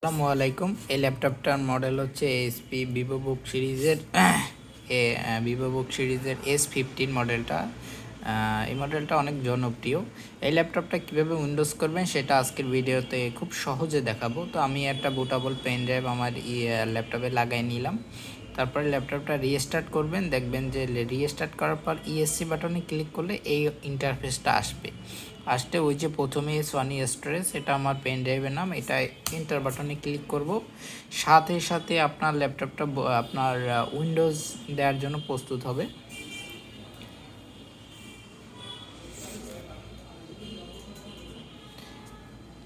আসসালামু আলাইকুম। এই ল্যাপটপটার মডেল হচ্ছে এসপি ভিভোবুক সিরিজের ভিভোবুক সিরিজের S15 মডেলটা। এই মডেলটা অনেক জনপ্রিয়। এই ল্যাপটপটা কীভাবে উইন্ডোজ করবেন সেটা আজকের ভিডিওতে খুব সহজে দেখাবো। তো আমি একটা বুটেবল পেন ড্রাইভ আমার ল্যাপটপে লাগাই নিলাম। তারপরে ল্যাপটপটা রিস্টার্ট করবেন, দেখবেন যে রিস্টার্ট করার পর ইএসসি বাটনে ক্লিক করলে এই ইন্টারফেসটা আসতে ওই যে প্রথমে সনি স্টোরেজ, এটা আমার পেন ড্রাইভের নাম, এটা এন্টার বাটনে ক্লিক করব। সাথে সাথে আপনার ল্যাপটপটা আপনার উইন্ডোজ দেওয়ার জন্য প্রস্তুত হবে।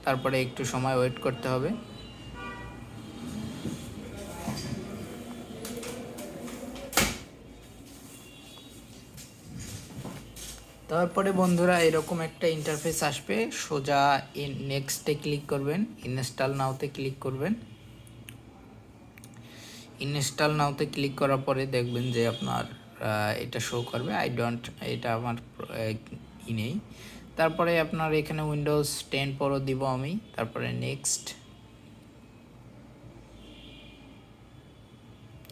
তারপরে একটু সময় ওয়েট করতে হবে। তারপরে বন্ধুরা এরকম একটা ইন্টারফেস আসবে, সোজা নেক্সটে ক্লিক করবেন, ইনস্টল নাওতে ক্লিক করবেন। ইনস্টল নাওতে ক্লিক করার পরে দেখবেন যে আপনার এটা শো করবে এটা আমার নেই। তারপরে আপনার এখানে উইন্ডোজ 10 প্রো দিব আমি, তারপরে নেক্সট,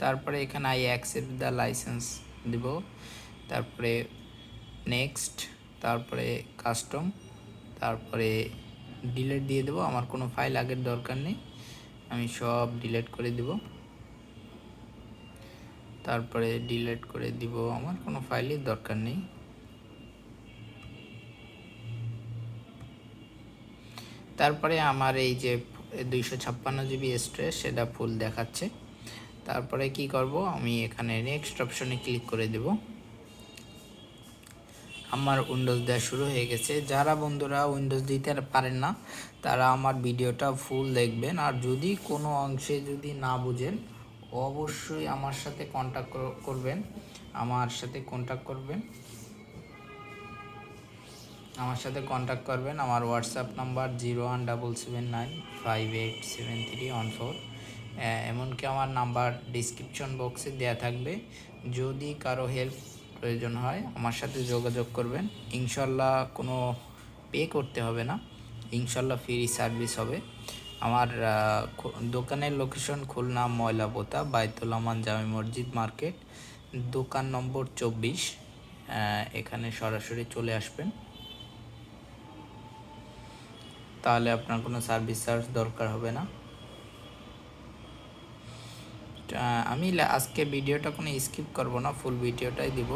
তারপরে এখানে আই অ্যাকসেপ্ট দ্য লাইসেন্স দিব, তারপরে নেক্সট, তারপরে কাস্টম, তারপরে ডিলিট দিয়ে দেবো। আমার কোনো ফাইল আগের দরকার নেই, আমি সব ডিলিট করে দেব। তারপরে ডিলিট করে দিব, আমার কোনো ফাইলের দরকার নেই। তারপরে আমার এই যে 256 জিবি স্টোরেজ সেটা ফুল দেখাচ্ছে। তারপরে কি করব, আমি এখানে নেক্সট অপশনে ক্লিক করে দেব। আমার উইন্ডোজ দেওয়া শুরু হয়ে গেছে। যারা বন্ধুরা উইন্ডোজ দিতে পারেন না তারা আমার ভিডিওটা ফুল দেখবেন, আর যদি কোনো অংশে যদি না বুঝেন অবশ্যই আমার সাথে কন্ট্যাক্ট করবেন। আমার সাথে কন্ট্যাক্ট করবেন। আমার হোয়াটসঅ্যাপ নাম্বার 017795873114। এমনকি আমার নাম্বার ডিসক্রিপশন বক্সে দেওয়া থাকবে। যদি কারো হেল্প প্রয়োজন হয় আমার সাথে যোগাযোগ করবেন। ইনশাল্লাহ কোনো পে করতে হবে না, ইনশাল্লাহ ফ্রি সার্ভিস হবে। আমার দোকানের লোকেশন খুলনা ময়লাপোতা বায়তুল আমান জামে মসজিদ মার্কেট, দোকান নম্বর 24। এখানে সরাসরি চলে আসবেন, তাহলে আপনার কোনো সার্ভিস চার্জ দরকার হবে না। আমি আজকে ভিডিওটা কোনো স্কিপ করব না, ফুল ভিডিওটাই দিব।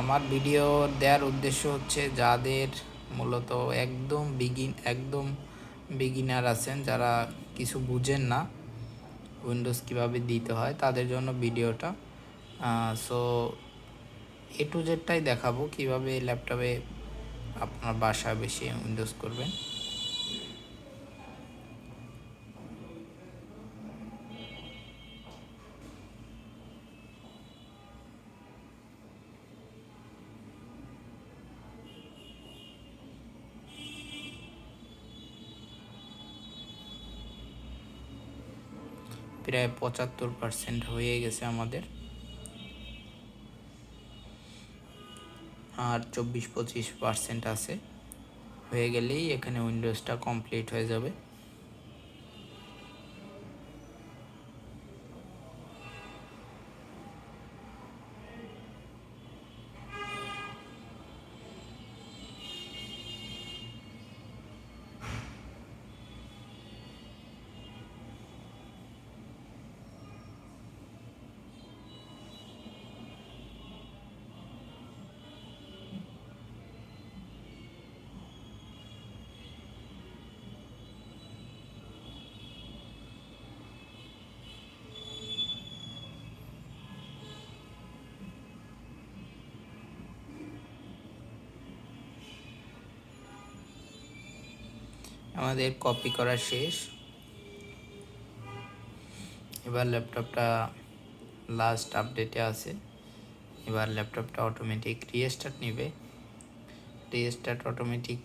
আমার ভিডিও দেওয়ার উদ্দেশ্য হচ্ছে যাদের মূলত একদম বিগিনার আছেন, যারা কিছু বুঝেন না উইন্ডোজ কিভাবে দিতে হয়, তাদের জন্য ভিডিওটা। সো এ টু জেডটাই দেখাবো কিভাবে ল্যাপটপে আপনার বাসায় বেশি উইন্ডোজ করবেন। প্রায় 75% হয়ে গেছে আমাদের, আর 24-25% আছে। হয়ে গেলেই এখানে উইন্ডোজটা কমপ্লিট হয়ে যাবে। আমাদের কপি করা শেষ। এবার ল্যাপটপটা লাস্ট আপডেটে আছে। এবার ল্যাপটপটা অটোমেটিক রিস্টার্ট নেবে, রিস্টার্ট অটোমেটিক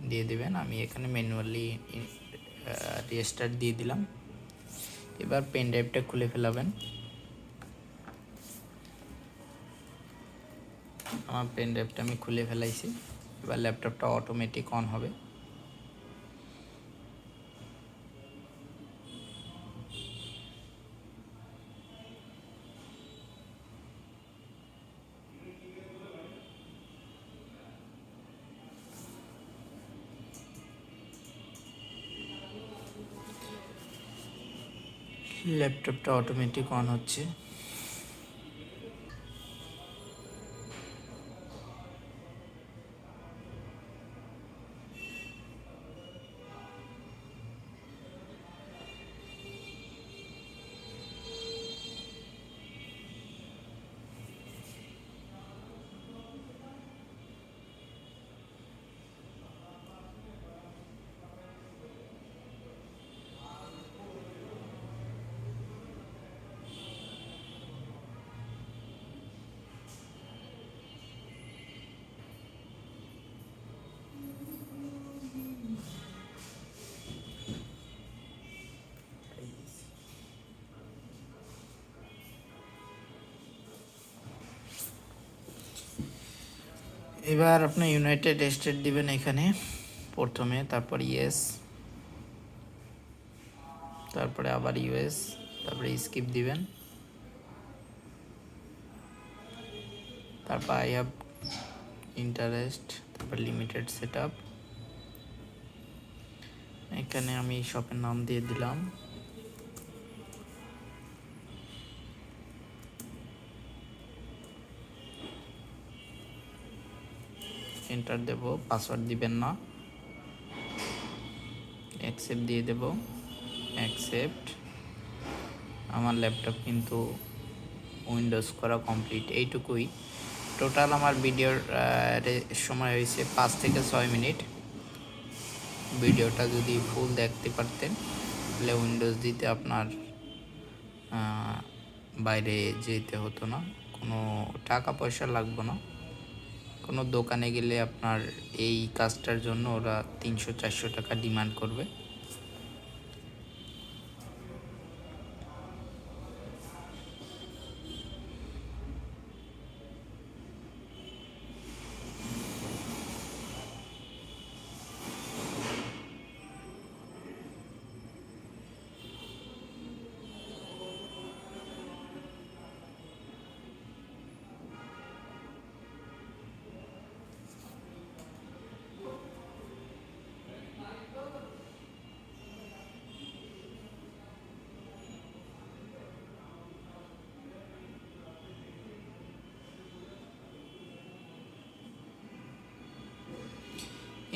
দিয়ে দেবেন। আমি এখানে ম্যানুয়ালি রিস্টার্ট দিয়ে দিলাম। এবার পেন ড্রাইভটা খুলে ফেলাবেন। আমার পেন ড্রাইভটা আমি খুলে ফেলাইছি। এবার ল্যাপটপটা অটোমেটিক অন হবে। ল্যাপটপটা অটোমেটিক অন হচ্ছে। এবার আপনি ইউনাইটেড স্টেট দিবেন এখানে প্রথমে, তারপর ইয়েস, তারপরে আবার ইউএস, তারপরে স্কিপ দিবেন, তারপর আই হ্যাভ ইন্টারেস্ট, তারপর লিমিটেড সেট আপ। এখানে আমি শপের নাম দিয়ে দিলাম, এন্টার দেব, পাসওয়ার্ড দিবেন না, অ্যাকসেপ্ট দিয়ে দেব, অ্যাকসেপ্ট। আমার ল্যাপটপ কিন্তু উইন্ডোজ করা কমপ্লিট। এইটুকুই টোটাল আমার ভিডিওর সময় হয়েছে 5 থেকে 6 মিনিট। ভিডিওটা যদি ফুল দেখতে পারতেন তাহলে উইন্ডোজ দিতে আপনার বাইরে যেতে হতো না, কোনো টাকা পয়সা লাগবে না। কোনো দোকানে গেলে আপনার এই কাজটার জন্য ওরা 300-400 টাকা ডিমান্ড করবে।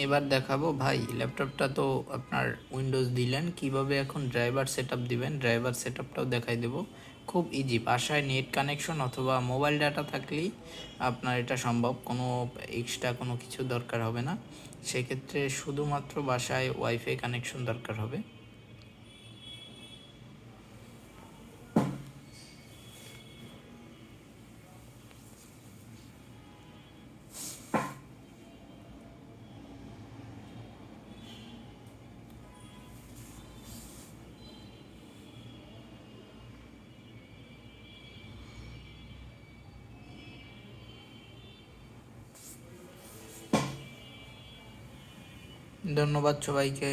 এবার দেখাবো ভাই, ল্যাপটপটা তো আপনার উইন্ডোজ দিলেন, কিভাবে এখন ড্রাইভার সেটআপ দিবেন, ড্রাইভার সেটআপটাও দেখাই দেব। খুব ইজি, বাসায় নেট কানেকশন অথবা মোবাইল ডাটা থাকলেই আপনার এটা সম্ভব, কোনো এক্সট্রা কোনো কিছু দরকার হবে না। সেক্ষেত্রে শুধুমাত্র বাসায় ওয়াইফাই কানেকশন দরকার হবে। ধন্যবাদ সবাইকে।